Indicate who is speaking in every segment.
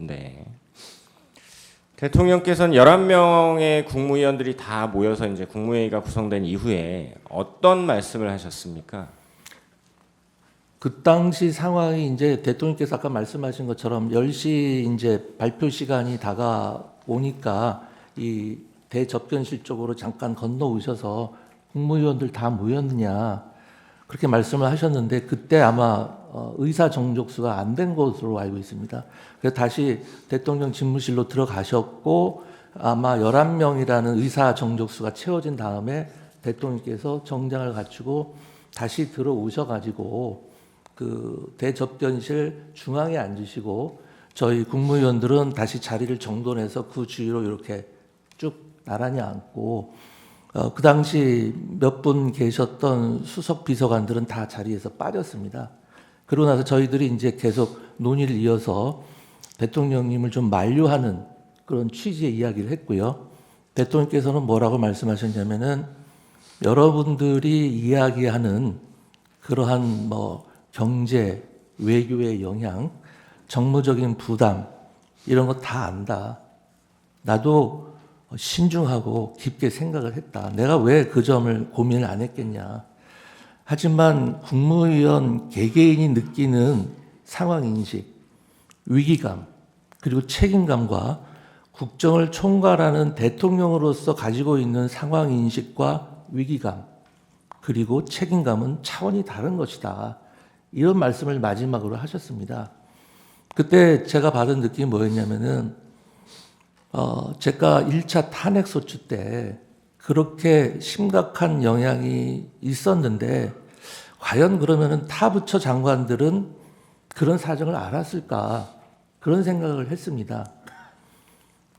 Speaker 1: 네. 대통령께서는 11명의 국무위원들이 다 모여서 이제 국무회의가 구성된 이후에 어떤 말씀을 하셨습니까?
Speaker 2: 그 당시 상황이 이제 대통령께서 아까 말씀하신 것처럼 10시 이제 발표 시간이 다가오니까 이 대접견실 쪽으로 잠깐 건너오셔서 국무위원들 다 모였느냐 그렇게 말씀을 하셨는데 그때 아마 의사 정족수가 안 된 것으로 알고 있습니다. 그래서 다시 대통령 집무실로 들어가셨고 아마 11명이라는 의사 정족수가 채워진 다음에 대통령께서 정장을 갖추고 다시 들어오셔가지고 그 대접견실 중앙에 앉으시고 저희 국무위원들은 다시 자리를 정돈해서 그 주위로 이렇게 쭉 나란히 앉고 그 당시 몇 분 계셨던 수석 비서관들은 다 자리에서 빠졌습니다. 그러고 나서 저희들이 이제 계속 논의를 이어서 대통령님을 좀 만류하는 그런 취지의 이야기를 했고요. 대통령께서는 뭐라고 말씀하셨냐면은 여러분들이 이야기하는 그러한 뭐 경제, 외교의 영향, 정무적인 부담 이런 거 다 안다. 나도 신중하고 깊게 생각을 했다. 내가 왜 그 점을 고민을 안 했겠냐. 하지만 국무위원 개개인이 느끼는 상황인식, 위기감, 그리고 책임감과 국정을 총괄하는 대통령으로서 가지고 있는 상황인식과 위기감, 그리고 책임감은 차원이 다른 것이다. 이런 말씀을 마지막으로 하셨습니다. 그때 제가 받은 느낌이 뭐였냐면은 제가 1차 탄핵소추 때 그렇게 심각한 영향이 있었는데 과연 그러면은 타 부처 장관들은 그런 사정을 알았을까 그런 생각을 했습니다.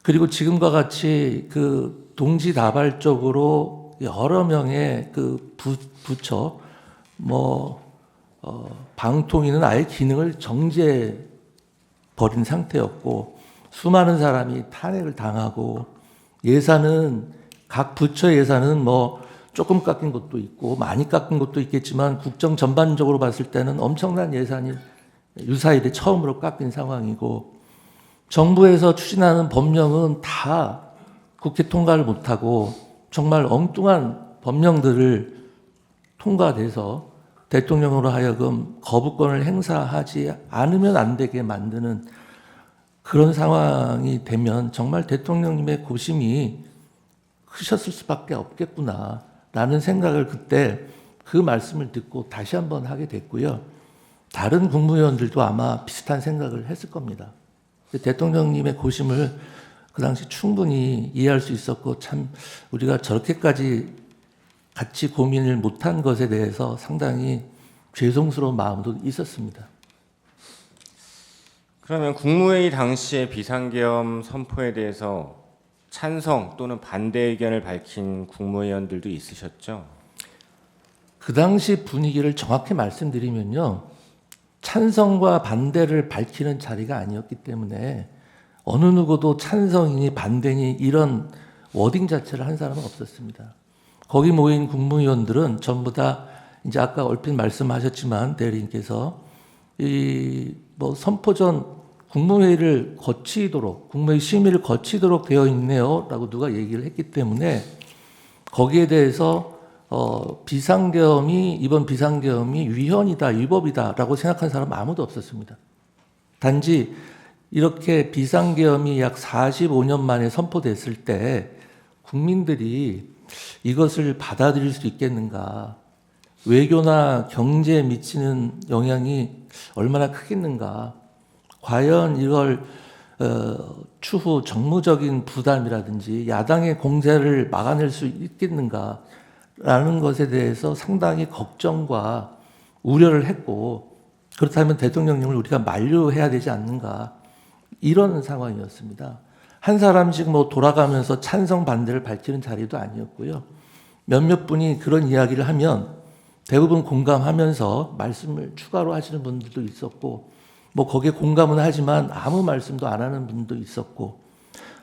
Speaker 2: 그리고 지금과 같이 그 동시다발적으로 여러 명의 그 부처 방통위는 아예 기능을 정지해 버린 상태였고 수많은 사람이 탄핵을 당하고 예산은 각 부처 예산은 뭐 조금 깎인 것도 있고 많이 깎인 것도 있겠지만 국정 전반적으로 봤을 때는 엄청난 예산이 유사일에 처음으로 깎인 상황이고 정부에서 추진하는 법령은 다 국회 통과를 못하고 정말 엉뚱한 법령들을 통과돼서 대통령으로 하여금 거부권을 행사하지 않으면 안 되게 만드는 그런 상황이 되면 정말 대통령님의 고심이 크셨을 수밖에 없겠구나라는 생각을 그때 그 말씀을 듣고 다시 한번 하게 됐고요. 다른 국무위원들도 아마 비슷한 생각을 했을 겁니다. 대통령님의 고심을 그 당시 충분히 이해할 수 있었고 참 우리가 저렇게까지 같이 고민을 못한 것에 대해서 상당히 죄송스러운 마음도 있었습니다.
Speaker 1: 그러면 국무회의 당시의 비상계엄 선포에 대해서 찬성 또는 반대 의견을 밝힌 국무위원들도 있으셨죠?
Speaker 2: 그 당시 분위기를 정확히 말씀드리면요. 찬성과 반대를 밝히는 자리가 아니었기 때문에 어느 누구도 찬성이니 반대니 이런 워딩 자체를 한 사람은 없었습니다. 거기 모인 국무위원들은 전부 다 이제 아까 얼핏 말씀하셨지만 대리인께서 이 뭐 선포 전 국무회의를 거치도록 국무회의 심의를 거치도록 되어 있네요라고 누가 얘기를 했기 때문에 거기에 대해서 이번 비상계엄이 위헌이다, 위법이다라고 생각한 사람은 아무도 없었습니다. 단지 이렇게 비상계엄이 약 45년 만에 선포됐을 때 국민들이 이것을 받아들일 수 있겠는가, 외교나 경제에 미치는 영향이 얼마나 크겠는가, 과연 이걸 추후 정무적인 부담이라든지 야당의 공세를 막아낼 수 있겠는가 라는 것에 대해서 상당히 걱정과 우려를 했고 그렇다면 대통령님을 우리가 만류해야 되지 않는가 이런 상황이었습니다. 한 사람씩 뭐 돌아가면서 찬성 반대를 밝히는 자리도 아니었고요. 몇몇 분이 그런 이야기를 하면 대부분 공감하면서 말씀을 추가로 하시는 분들도 있었고 뭐 거기에 공감은 하지만 아무 말씀도 안 하는 분도 있었고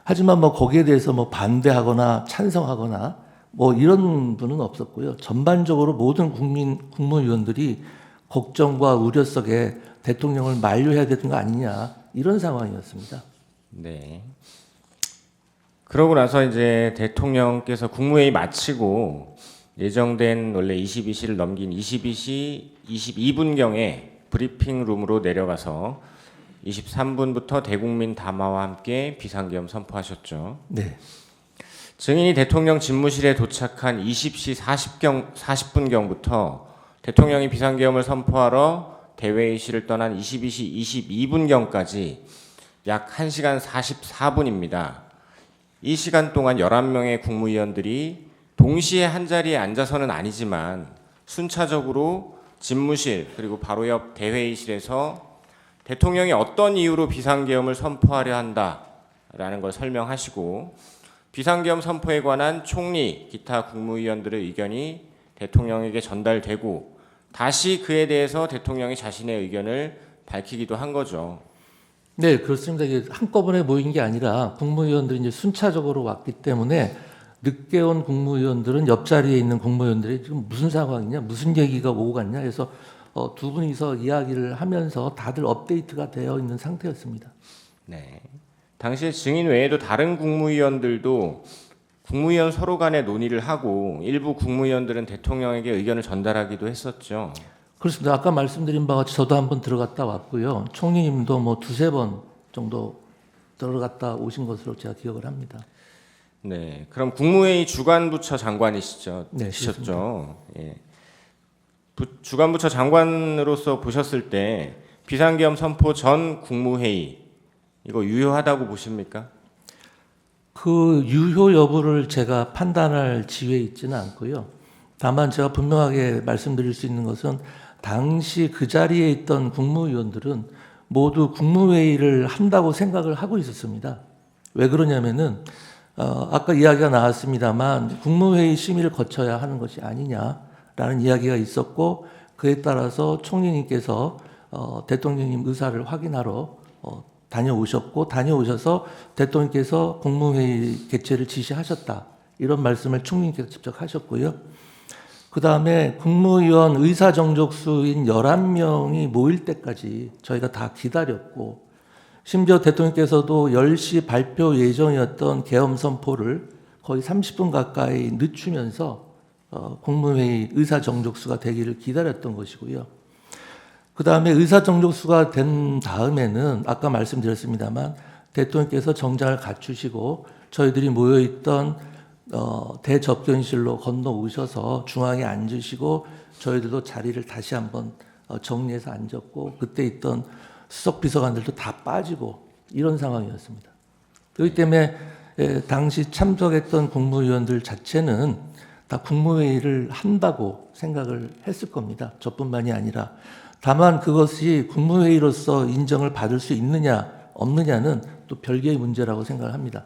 Speaker 2: 하지만 뭐 거기에 대해서 뭐 반대하거나 찬성하거나 뭐 이런 분은 없었고요. 전반적으로 모든 국무위원들이 걱정과 우려 속에 대통령을 만류해야 되는 거 아니냐 이런 상황이었습니다.
Speaker 1: 네. 그러고 나서 이제 대통령께서 국무회의 마치고 예정된 원래 22시를 넘긴 22시 22분경에 브리핑룸으로 내려가서 23분부터 대국민 담화와 함께 비상계엄 선포하셨죠.
Speaker 2: 네.
Speaker 1: 증인이 대통령 집무실에 도착한 20시 40분경부터 대통령이 비상계엄을 선포하러 대회의실을 떠난 22시 22분경까지 약 1시간 44분입니다. 이 시간 동안 11명의 국무위원들이 동시에 한자리에 앉아서는 아니지만 순차적으로 집무실 그리고 바로 옆 대회의실에서 대통령이 어떤 이유로 비상계엄을 선포하려 한다라는 걸 설명하시고 비상계엄 선포에 관한 총리, 기타 국무위원들의 의견이 대통령에게 전달되고 다시 그에 대해서 대통령이 자신의 의견을 밝히기도 한 거죠.
Speaker 2: 네, 그렇습니다. 이게 한꺼번에 모인 게 아니라 국무위원들이 이제 순차적으로 왔기 때문에 늦게 온 국무위원들은 옆자리에 있는 국무위원들이 지금 무슨 상황이냐, 무슨 얘기가 오고 갔냐 해서 두 분이서 이야기를 하면서 다들 업데이트가 되어 있는 상태였습니다.
Speaker 1: 네. 당시에 증인 외에도 다른 국무위원들도 국무위원 서로 간에 논의를 하고 일부 국무위원들은 대통령에게 의견을 전달하기도 했었죠.
Speaker 2: 그렇습니다. 아까 말씀드린 바와 같이 저도 한번 들어갔다 왔고요. 총리님도 뭐 두세 번 정도 들어갔다 오신 것으로 제가 기억을 합니다.
Speaker 1: 네. 그럼 국무회의 주간부처 장관이시죠?
Speaker 2: 네,
Speaker 1: 시셨죠. 예. 주간부처 장관으로서 보셨을 때 비상계엄 선포 전 국무회의 이거 유효하다고 보십니까?
Speaker 2: 그 유효 여부를 제가 판단할 지위에 있지는 않고요. 다만 제가 분명하게 말씀드릴 수 있는 것은 당시 그 자리에 있던 국무위원들은 모두 국무회의를 한다고 생각을 하고 있었습니다. 왜 그러냐면은 아까 이야기가 나왔습니다만 국무회의 심의를 거쳐야 하는 것이 아니냐라는 이야기가 있었고 그에 따라서 총리님께서 대통령님 의사를 확인하러 다녀오셨고 다녀오셔서 대통령께서 국무회의 개최를 지시하셨다. 이런 말씀을 총리님께서 직접 하셨고요. 그 다음에 국무위원 의사정족수인 11명이 모일 때까지 저희가 다 기다렸고 심지어 대통령께서도 10시 발표 예정이었던 계엄 선포를 거의 30분 가까이 늦추면서 국무회의 의사정족수가 되기를 기다렸던 것이고요. 그 다음에 의사정족수가 된 다음에는 아까 말씀드렸습니다만 대통령께서 정장을 갖추시고 저희들이 모여있던 대접견실로 건너오셔서 중앙에 앉으시고 저희들도 자리를 다시 한번 정리해서 앉았고 그때 있던 수석 비서관들도 다 빠지고 이런 상황이었습니다. 그렇기 때문에 당시 참석했던 국무위원들 자체는 다 국무회의를 한다고 생각을 했을 겁니다. 저뿐만이 아니라. 다만 그것이 국무회의로서 인정을 받을 수 있느냐 없느냐는 또 별개의 문제라고 생각을 합니다.